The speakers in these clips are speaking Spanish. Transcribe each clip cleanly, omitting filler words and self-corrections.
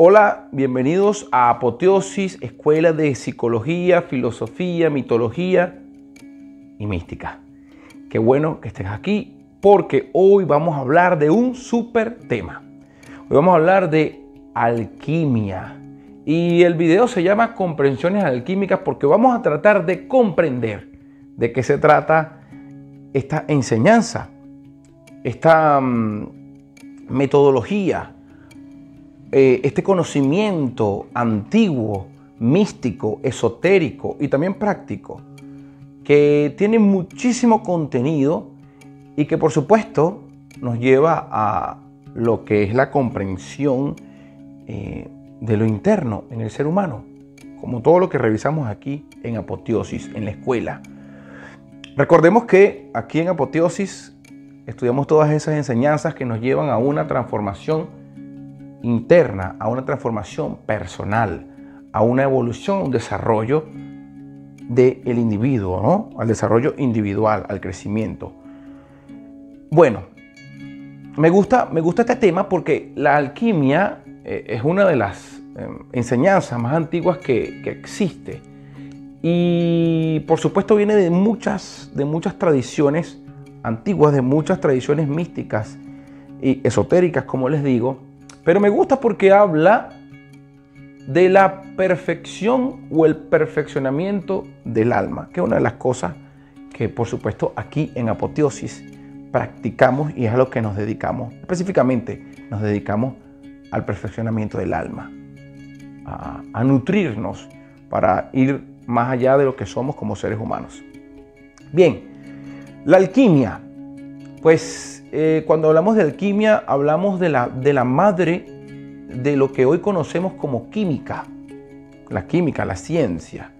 Hola, bienvenidos a Apoteosis, Escuela de Psicología, Filosofía, Mitología y Mística. Qué bueno que estés aquí porque hoy vamos a hablar de un súper tema. Hoy vamos a hablar de alquimia y el video se llama Comprensiones Alquímicas porque vamos a tratar de comprender de qué se trata esta enseñanza, esta metodología, este conocimiento antiguo, místico, esotérico y también práctico, que tiene muchísimo contenido y que por supuesto nos lleva a lo que es la comprensión de lo interno en el ser humano, como todo lo que revisamos aquí en Apoteosis, en la escuela. Recordemos que aquí en Apoteosis estudiamos todas esas enseñanzas que nos llevan a una transformación interna, a una transformación personal, a una evolución, un desarrollo del individuo, ¿no? Al desarrollo individual, al crecimiento. Bueno, me gusta este tema porque la alquimia es una de las enseñanzas más antiguas que existe. Y por supuesto viene de muchas tradiciones antiguas, de muchas tradiciones místicas y esotéricas, como les digo. Pero me gusta porque habla de la perfección o el perfeccionamiento del alma, que es una de las cosas que por supuesto aquí en Apoteosis practicamos y es a lo que nos dedicamos. Específicamente nos dedicamos al perfeccionamiento del alma, a nutrirnos para ir más allá de lo que somos como seres humanos. Bien, la alquimia, pues cuando hablamos de alquimia hablamos de la madre de lo que hoy conocemos como química. La química, la ciencia.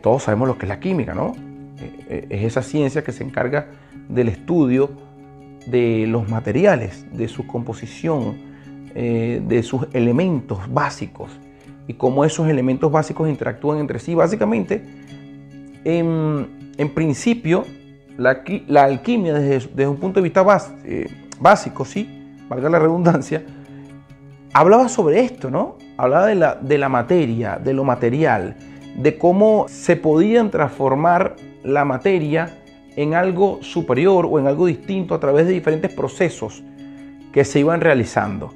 Todos sabemos lo que es la química, ¿no? Es esa ciencia que se encarga del estudio de los materiales, de su composición, de sus elementos básicos y cómo esos elementos básicos interactúan entre sí. Básicamente, en principio, la alquimia desde un punto de vista básico, sí, valga la redundancia, hablaba sobre esto, ¿no? Hablaba de la materia, de lo material, de cómo se podían transformar la materia en algo superior o en algo distinto a través de diferentes procesos que se iban realizando.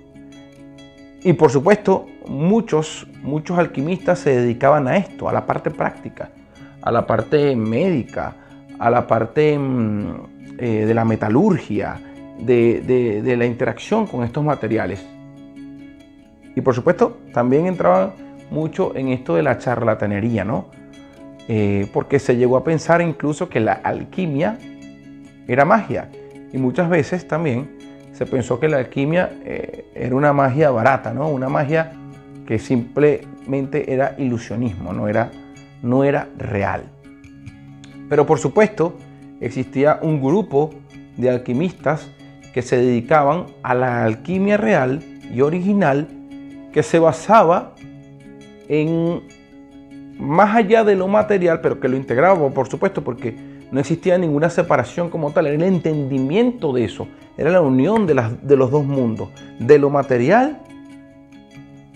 Y por supuesto, muchos alquimistas se dedicaban a esto, a la parte práctica, a la parte médica, a la parte de la metalurgia, de la interacción con estos materiales. Y por supuesto, también entraban mucho en esto de la charlatanería, ¿no? Porque se llegó a pensar incluso que la alquimia era magia. Y muchas veces también se pensó que la alquimia era una magia barata, ¿no? Una magia que simplemente era ilusionismo, no era real. Pero por supuesto, existía un grupo de alquimistas que se dedicaban a la alquimia real y original que se basaba en más allá de lo material, pero que lo integraba, por supuesto, porque no existía ninguna separación como tal, era el entendimiento de eso, era la unión de los dos mundos, de lo material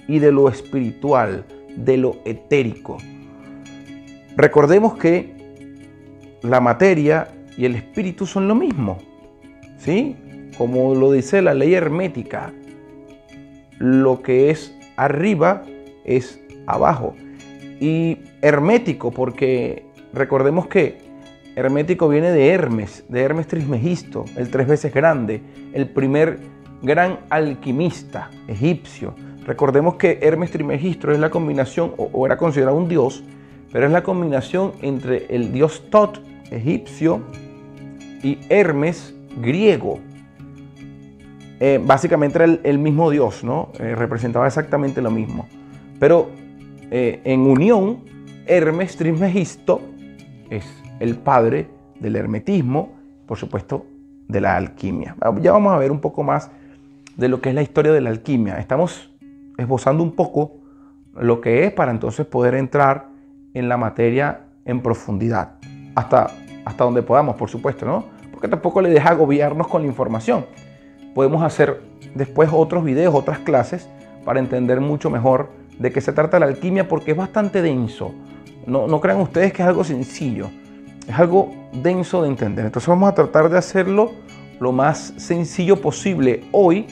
y de lo espiritual, de lo etérico. Recordemos que la materia y el espíritu son lo mismo, ¿sí? Como lo dice la ley hermética, lo que es arriba es abajo. Y hermético, porque recordemos que hermético viene de Hermes Trismegisto, el 3 veces grande, el primer gran alquimista egipcio. Recordemos que Hermes Trismegisto es la combinación, o era considerado un dios, pero es la combinación entre el dios Tot, egipcio, y Hermes, griego. Básicamente era el mismo dios, ¿no? Representaba exactamente lo mismo. Pero en unión, Hermes Trismegisto es el padre del hermetismo, por supuesto, de la alquimia. Ya vamos a ver un poco más de lo que es la historia de la alquimia. Estamos esbozando un poco lo que es para entonces poder entrar en la materia en profundidad. Hasta donde podamos, por supuesto, ¿no? Porque tampoco le deja agobiarnos con la información. Podemos hacer después otros videos, otras clases, para entender mucho mejor de qué se trata la alquimia, porque es bastante denso. No crean ustedes que es algo sencillo, es algo denso de entender. Entonces vamos a tratar de hacerlo lo más sencillo posible hoy,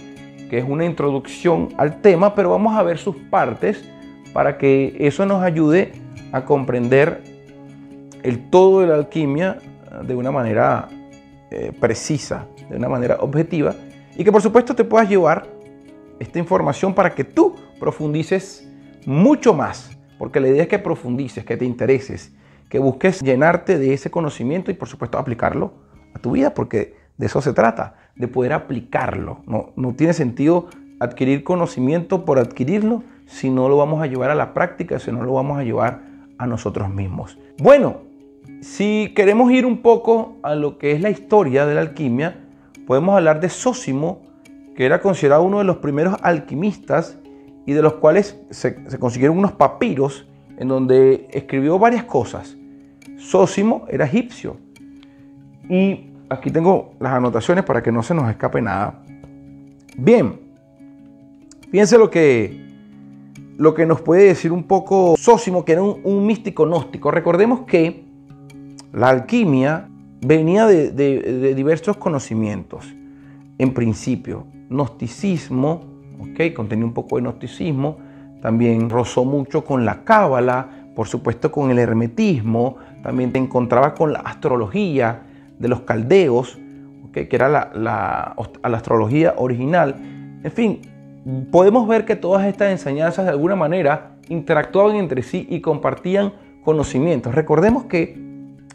que es una introducción al tema, pero vamos a ver sus partes para que eso nos ayude a comprender el todo de la alquimia de una manera precisa, de una manera objetiva, y que por supuesto te puedas llevar esta información para que tú profundices mucho más, porque la idea es que profundices, que te intereses, que busques llenarte de ese conocimiento y por supuesto aplicarlo a tu vida, porque de eso se trata, de poder aplicarlo. No tiene sentido adquirir conocimiento por adquirirlo si no lo vamos a llevar a la práctica, si no lo vamos a llevar a nosotros mismos. Bueno, si queremos ir un poco a lo que es la historia de la alquimia, podemos hablar de Zósimo, que era considerado uno de los primeros alquimistas y de los cuales se consiguieron unos papiros en donde escribió varias cosas. Zósimo era egipcio. Y aquí tengo las anotaciones para que no se nos escape nada. Bien, fíjense lo que nos puede decir un poco Zósimo, que era un místico gnóstico. Recordemos que la alquimia venía de diversos conocimientos. En principio, gnosticismo, contenía un poco de gnosticismo, también rozó mucho con la cábala, por supuesto con el hermetismo, también te encontraba con la astrología de los caldeos, que era la astrología original. En fin, podemos ver que todas estas enseñanzas de alguna manera interactuaban entre sí y compartían conocimientos. Recordemos que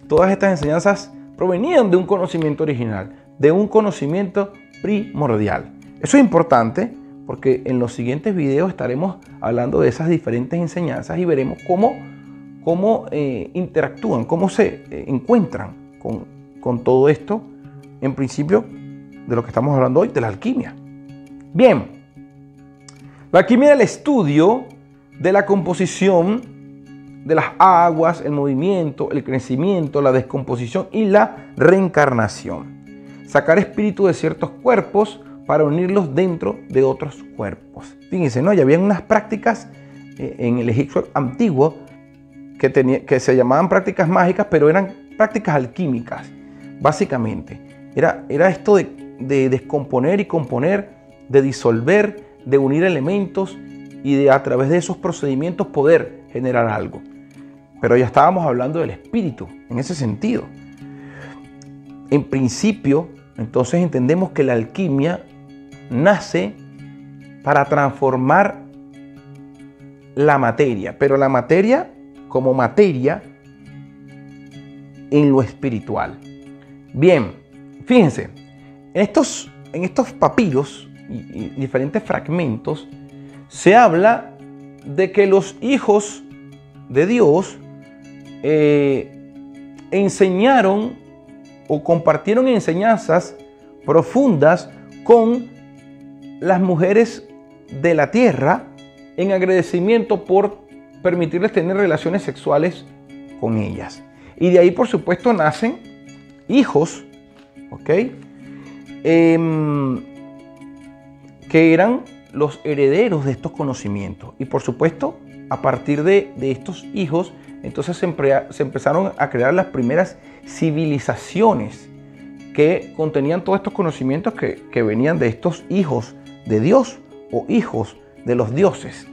todas estas enseñanzas provenían de un conocimiento original, de un conocimiento primordial. Eso es importante porque en los siguientes videos estaremos hablando de esas diferentes enseñanzas y veremos cómo interactúan, cómo se encuentran con todo esto, en principio, de lo que estamos hablando hoy, de la alquimia. Bien, la alquimia es el estudio de la composición de las aguas, el movimiento, el crecimiento, la descomposición y la reencarnación. Sacar espíritu de ciertos cuerpos para unirlos dentro de otros cuerpos. Fíjense, ¿no? Ya habían unas prácticas en el Egipto antiguo que se llamaban prácticas mágicas, pero eran prácticas alquímicas, básicamente. Era esto de descomponer y componer, de disolver, de unir elementos y de a través de esos procedimientos poder generar algo. Pero ya estábamos hablando del espíritu en ese sentido. En principio, entonces entendemos que la alquimia nace para transformar la materia, pero la materia como materia en lo espiritual. Bien, fíjense, en estos papiros y diferentes fragmentos se habla de que los hijos de Dios enseñaron o compartieron enseñanzas profundas con las mujeres de la tierra en agradecimiento por permitirles tener relaciones sexuales con ellas. Y de ahí, por supuesto, nacen hijos, que eran los herederos de estos conocimientos. Y por supuesto, a partir de estos hijos, entonces se empezaron a crear las primeras civilizaciones que contenían todos estos conocimientos que venían de estos hijos de Dios o hijos de los dioses.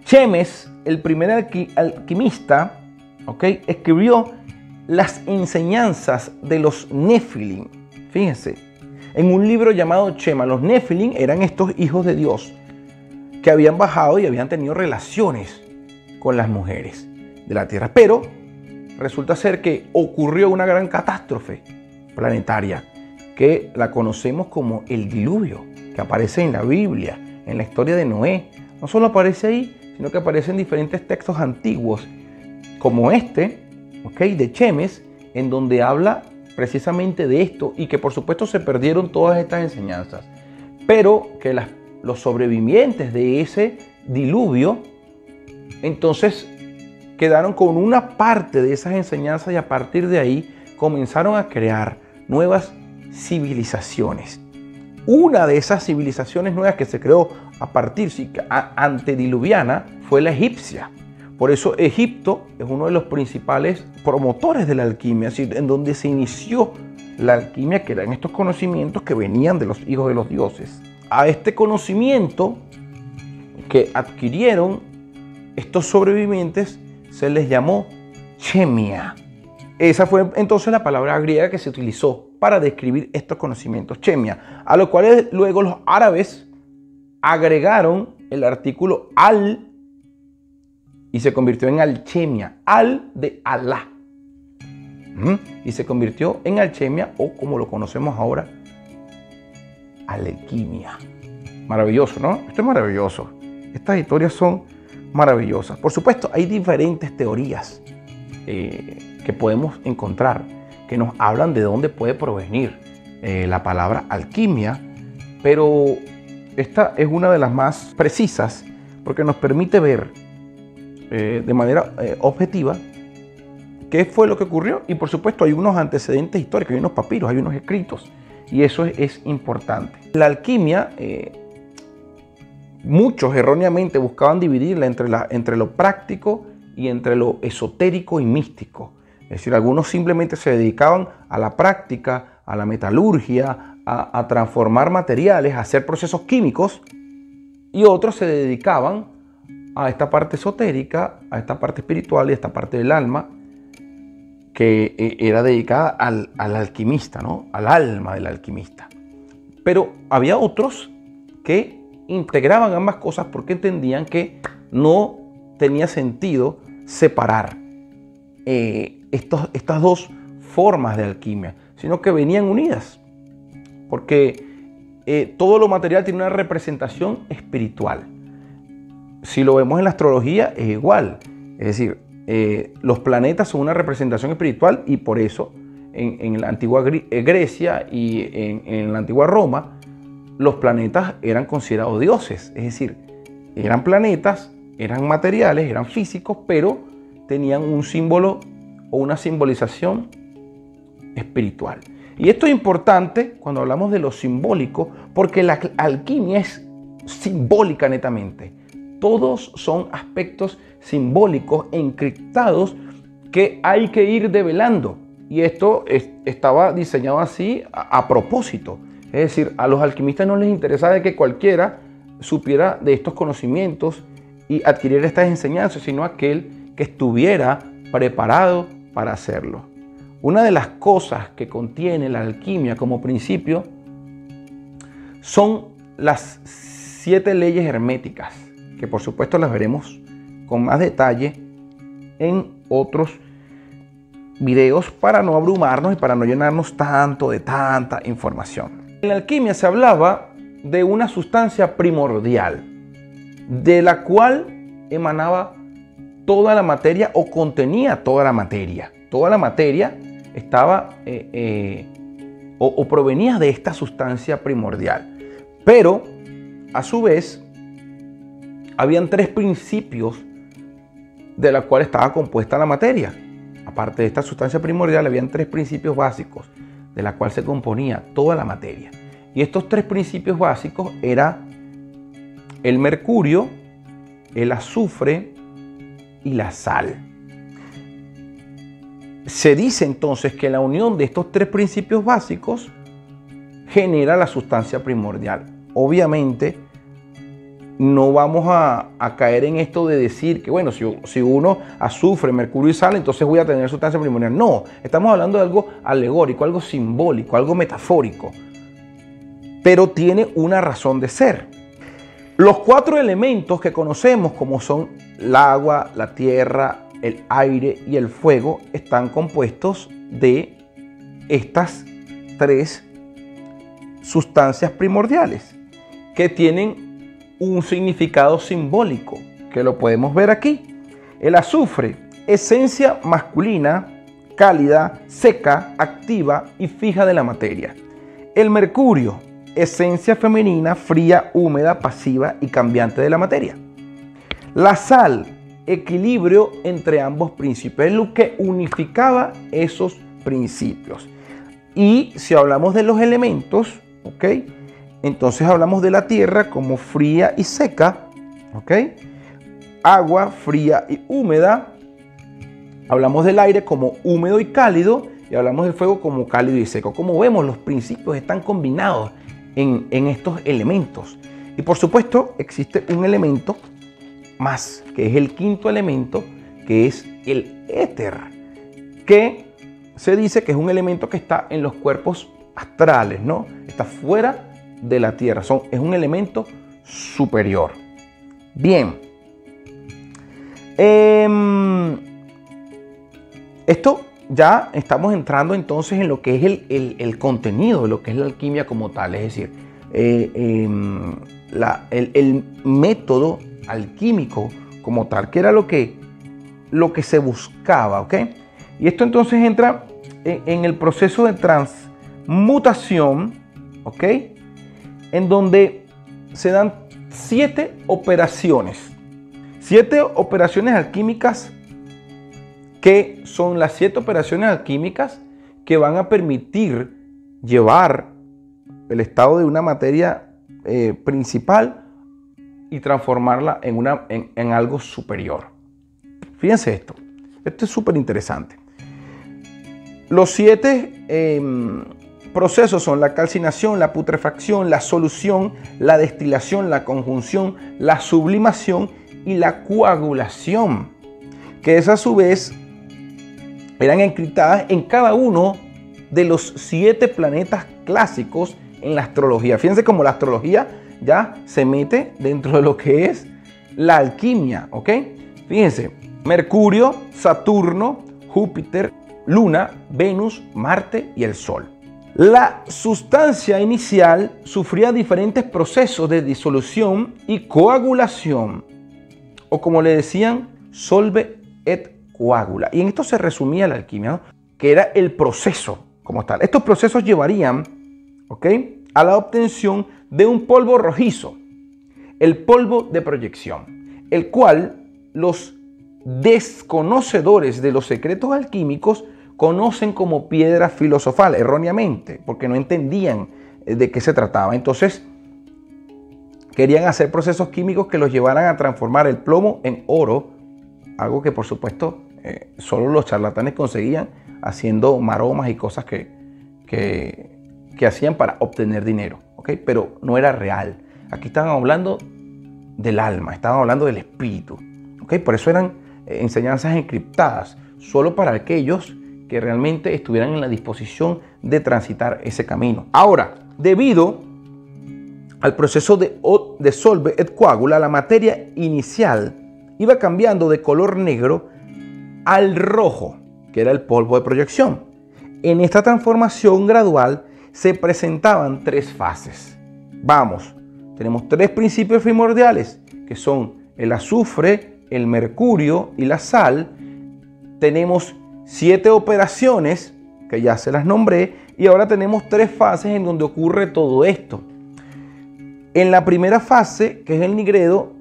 Chemes, el primer alquimista, escribió las enseñanzas de los Nefilim. Fíjense, en un libro llamado Chema. Los Nefilim eran estos hijos de Dios que habían bajado y habían tenido relaciones con las mujeres de la tierra. Pero resulta ser que ocurrió una gran catástrofe planetaria que la conocemos como el diluvio, que aparece en la Biblia, en la historia de Noé. No solo aparece ahí, sino que aparece en diferentes textos antiguos, como este, de Chemes, en donde habla precisamente de esto y que por supuesto se perdieron todas estas enseñanzas, pero que los sobrevivientes de ese diluvio entonces quedaron con una parte de esas enseñanzas y a partir de ahí comenzaron a crear nuevas civilizaciones. Una de esas civilizaciones nuevas que se creó a partir, sí, antediluviana, fue la egipcia. Por eso Egipto es uno de los principales promotores de la alquimia, es decir, en donde se inició la alquimia, que eran estos conocimientos que venían de los hijos de los dioses. A este conocimiento que adquirieron estos sobrevivientes se les llamó chemia. Esa fue entonces la palabra griega que se utilizó para describir estos conocimientos, chemia, a lo cual luego los árabes agregaron el artículo al y se convirtió en alchemia, al de Alá. Y se convirtió en alchemia, o como lo conocemos ahora, alquimia. Maravilloso, ¿no? Esto es maravilloso. Estas historias son maravillosas. Por supuesto, hay diferentes teorías que podemos encontrar que nos hablan de dónde puede provenir la palabra alquimia, pero esta es una de las más precisas porque nos permite ver de manera objetiva qué fue lo que ocurrió, y por supuesto hay unos antecedentes históricos, hay unos papiros, hay unos escritos, y eso es importante. La alquimia, muchos erróneamente buscaban dividirla entre lo práctico y entre lo esotérico y místico. Es decir, algunos simplemente se dedicaban a la práctica, a la metalurgia, a transformar materiales, a hacer procesos químicos, y otros se dedicaban a esta parte esotérica, a esta parte espiritual y a esta parte del alma, que era dedicada al alquimista, ¿no? Al alma del alquimista. Pero había otros que integraban ambas cosas porque entendían que no tenía sentido separar estas dos formas de alquimia, sino que venían unidas, porque todo lo material tiene una representación espiritual. Si lo vemos en la astrología es igual, es decir, los planetas son una representación espiritual, y por eso en la antigua Grecia y en la antigua Roma los planetas eran considerados dioses, es decir, eran planetas, eran materiales, eran físicos, pero tenían un símbolo o una simbolización espiritual. Y esto es importante cuando hablamos de lo simbólico, porque la alquimia es simbólica netamente. Todos son aspectos simbólicos encriptados que hay que ir develando. Y esto estaba diseñado así a propósito. Es decir, a los alquimistas no les interesaba que cualquiera supiera de estos conocimientos y adquiriera estas enseñanzas, sino aquel que estuviera preparado para hacerlo. Una de las cosas que contiene la alquimia como principio son las 7 leyes herméticas, que por supuesto las veremos con más detalle en otros videos para no abrumarnos y para no llenarnos tanto de tanta información. En la alquimia se hablaba de una sustancia primordial, de la cual emanaba toda la materia o contenía toda la materia. Toda la materia estaba o provenía de esta sustancia primordial. Pero, a su vez, habían 3 principios de la cual estaba compuesta la materia. Aparte de esta sustancia primordial, habían 3 principios básicos de la cual se componía toda la materia. Y estos 3 principios básicos eran el mercurio, el azufre y la sal. Se dice entonces que la unión de estos 3 principios básicos genera la sustancia primordial. Obviamente, no vamos a caer en esto de decir que, bueno, si uno azufre, mercurio y sal, entonces voy a tener sustancia primordial. No, estamos hablando de algo alegórico, algo simbólico, algo metafórico, pero tiene una razón de ser. Los 4 elementos que conocemos, como son el agua, la tierra, el aire y el fuego, están compuestos de estas 3 sustancias primordiales que tienen un significado simbólico, que lo podemos ver aquí. El azufre, esencia masculina, cálida, seca, activa y fija de la materia. El mercurio, esencia femenina, fría, húmeda, pasiva y cambiante de la materia. La sal, equilibrio entre ambos principios, es lo que unificaba esos principios. Y si hablamos de los elementos, ¿ok? entonces hablamos de la tierra como fría y seca, ¿ok? Agua fría y húmeda. Hablamos del aire como húmedo y cálido y hablamos del fuego como cálido y seco. Como vemos, los principios están combinados en estos elementos. Y por supuesto, existe un elemento más, que es el quinto elemento, que es el éter, que se dice que es un elemento que está en los cuerpos astrales, ¿no? Está fuera de la tierra, es un elemento superior. Bien. Esto ya estamos entrando entonces en lo que es el contenido de lo que es la alquimia como tal, es decir, el método alquímico como tal, que era lo que se buscaba, ¿ok? Y esto entonces entra en el proceso de transmutación, ¿ok? En donde se dan 7 operaciones. 7 operaciones alquímicas que son las 7 operaciones alquímicas que van a permitir llevar el estado de una materia principal y transformarla en algo superior. Fíjense esto es súper interesante. Los 7 procesos son la calcinación, la putrefacción, la solución, la destilación, la conjunción, la sublimación y la coagulación, que es a su vez eran encriptadas en cada uno de los 7 planetas clásicos en la astrología. Fíjense cómo la astrología ya se mete dentro de lo que es la alquimia, ¿ok? Fíjense, Mercurio, Saturno, Júpiter, Luna, Venus, Marte y el Sol. La sustancia inicial sufría diferentes procesos de disolución y coagulación, o como le decían, solve et coagula. Y en esto se resumía la alquimia, ¿no? Que era el proceso como tal. Estos procesos llevarían, ¿ok?, a la obtención de un polvo rojizo, el polvo de proyección, el cual los desconocedores de los secretos alquímicos conocen como piedra filosofal, erróneamente, porque no entendían de qué se trataba. Entonces, querían hacer procesos químicos que los llevaran a transformar el plomo en oro, algo que por supuesto solo los charlatanes conseguían haciendo maromas y cosas que hacían para obtener dinero, ¿ok? Pero no era real. Aquí estaban hablando del alma, estaban hablando del espíritu, ¿ok? Por eso eran enseñanzas encriptadas, solo para aquellos que realmente estuvieran en la disposición de transitar ese camino. Ahora, debido al proceso de solve et coagula, la materia inicial iba cambiando de color negro al rojo, que era el polvo de proyección. En esta transformación gradual se presentaban 3 fases. Vamos, tenemos 3 principios primordiales, que son el azufre, el mercurio y la sal. Tenemos 7 operaciones, que ya se las nombré, y ahora tenemos 3 fases en donde ocurre todo esto. En la primera fase, que es el nigredo,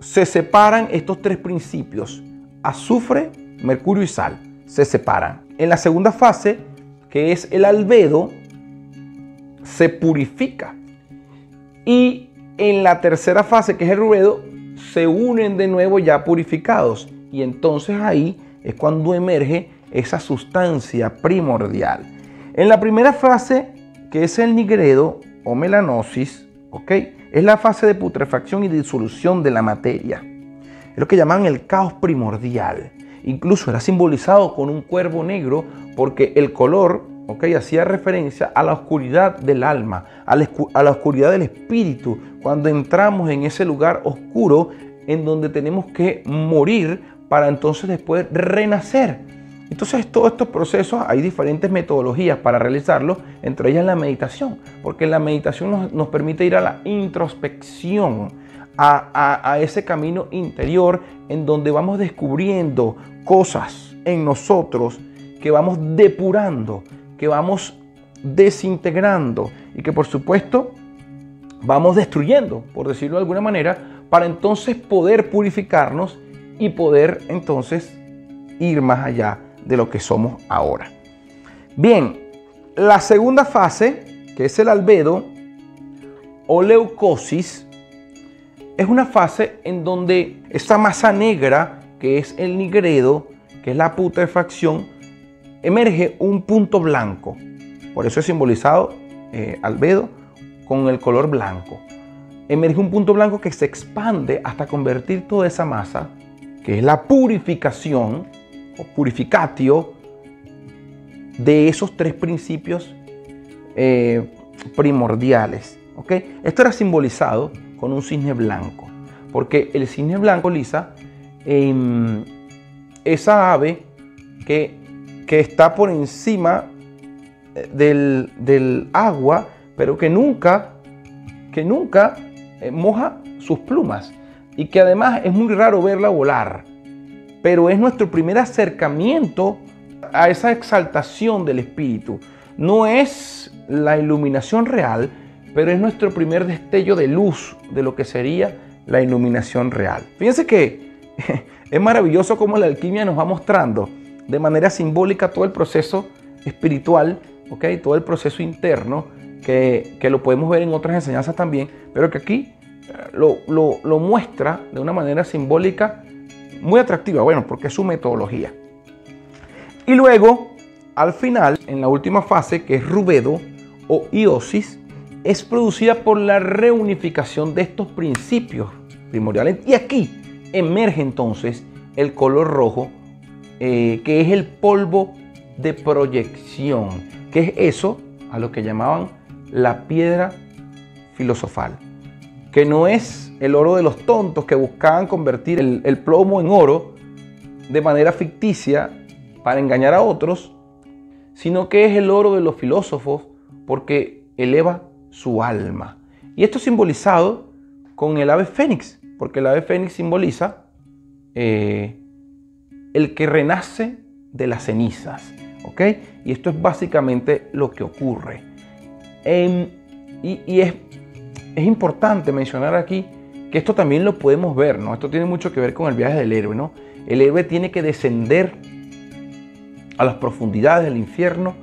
se separan estos 3 principios, azufre, mercurio y sal, se separan. En la segunda fase, que es el albedo, se purifica. Y en la tercera fase, que es el ruedo, se unen de nuevo ya purificados. Y entonces ahí es cuando emerge esa sustancia primordial. En la primera fase, que es el nigredo o melanosis, ¿ok?, es la fase de putrefacción y disolución de la materia. Es lo que llaman el caos primordial. Incluso era simbolizado con un cuervo negro porque el color, ¿ok?, hacía referencia a la oscuridad del alma, a la oscuridad del espíritu, cuando entramos en ese lugar oscuro en donde tenemos que morir para entonces después renacer. Entonces, todos estos procesos, hay diferentes metodologías para realizarlos, entre ellas la meditación, porque la meditación nos permite ir a la introspección, a ese camino interior en donde vamos descubriendo cosas en nosotros que vamos depurando, que vamos desintegrando y que por supuesto vamos destruyendo, por decirlo de alguna manera, para entonces poder purificarnos y poder entonces ir más allá de lo que somos ahora. Bien, la segunda fase, que es el albedo, o leucosis es una fase en donde esa masa negra, que es el nigredo, que es la putrefacción, emerge un punto blanco. Por eso es simbolizado albedo con el color blanco. Emerge un punto blanco que se expande hasta convertir toda esa masa, que es la purificación o purificatio de esos tres principios primordiales. ¿Okay? Esto era simbolizado con un cisne blanco, porque el cisne blanco simboliza esa ave que está por encima del agua, pero que nunca moja sus plumas, y que además es muy raro verla volar, pero es nuestro primer acercamiento a esa exaltación del espíritu. No es la iluminación real, pero es nuestro primer destello de luz de lo que sería la iluminación real. Fíjense que es maravilloso cómo la alquimia nos va mostrando de manera simbólica todo el proceso espiritual, ¿okay? Todo el proceso interno, que lo podemos ver en otras enseñanzas también, pero que aquí lo muestra de una manera simbólica muy atractiva, bueno, porque es su metodología. Y luego, al final, en la última fase, que es rubedo o iosis, es producida por la reunificación de estos principios primordiales. Y aquí emerge entonces el color rojo, que es el polvo de proyección, que es eso a lo que llamaban la piedra filosofal, que no es el oro de los tontos que buscaban convertir el plomo en oro de manera ficticia para engañar a otros, sino que es el oro de los filósofos porque eleva su alma. Y esto es simbolizado con el ave fénix, porque el ave fénix simboliza el que renace de las cenizas, ¿ok? Y esto es básicamente lo que ocurre. Y es importante mencionar aquí que esto también lo podemos ver, ¿no? Esto tiene mucho que ver con el viaje del héroe, ¿no? El héroe tiene que descender a las profundidades del infierno,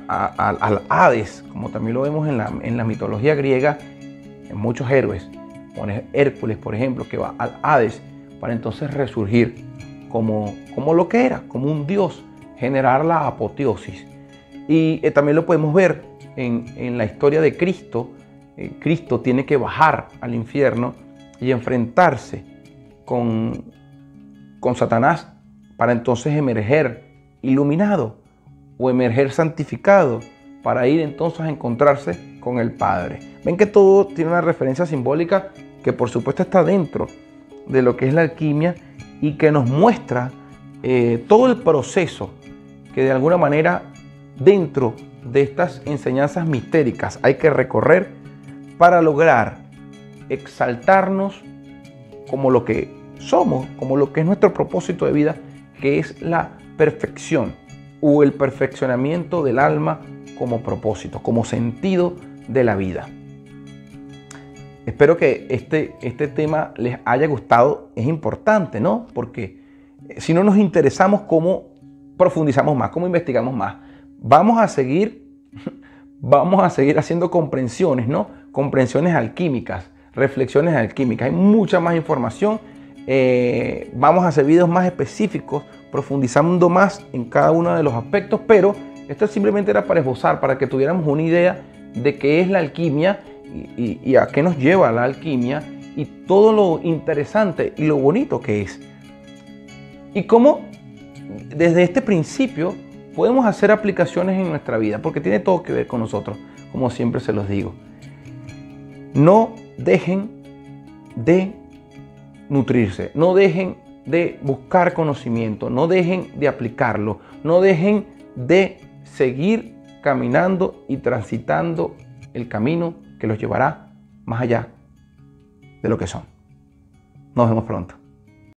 al Hades, como también lo vemos en la mitología griega, en muchos héroes. Hércules, por ejemplo, que va al Hades para entonces resurgir como lo que era, como un dios, generar la apoteosis. Y también lo podemos ver en la historia de Cristo. Cristo tiene que bajar al infierno y enfrentarse con Satanás para entonces emerger iluminado o emerger santificado para ir entonces a encontrarse con el Padre. Ven que todo tiene una referencia simbólica que por supuesto está dentro de lo que es la alquimia y que nos muestra todo el proceso que de alguna manera dentro de estas enseñanzas mistéricas hay que recorrer para lograr exaltarnos como lo que somos, como lo que es nuestro propósito de vida, que es la perfección o el perfeccionamiento del alma como propósito, como sentido de la vida. Espero que este tema les haya gustado. Es importante, ¿no? Porque si no nos interesamos, ¿cómo profundizamos más? ¿Cómo investigamos más? Vamos a seguir haciendo comprensiones, ¿no? Comprensiones alquímicas, reflexiones alquímicas. Hay mucha más información. Vamos a hacer videos más específicos, profundizando más en cada uno de los aspectos, pero esto simplemente era para esbozar, para que tuviéramos una idea de qué es la alquimia y a qué nos lleva la alquimia y todo lo interesante y lo bonito que es. Y cómo desde este principio podemos hacer aplicaciones en nuestra vida, porque tiene todo que ver con nosotros, como siempre se los digo. No dejen de nutrirse, no dejen de buscar conocimiento, no dejen de aplicarlo, no dejen de seguir caminando y transitando el camino que los llevará más allá de lo que son. Nos vemos pronto.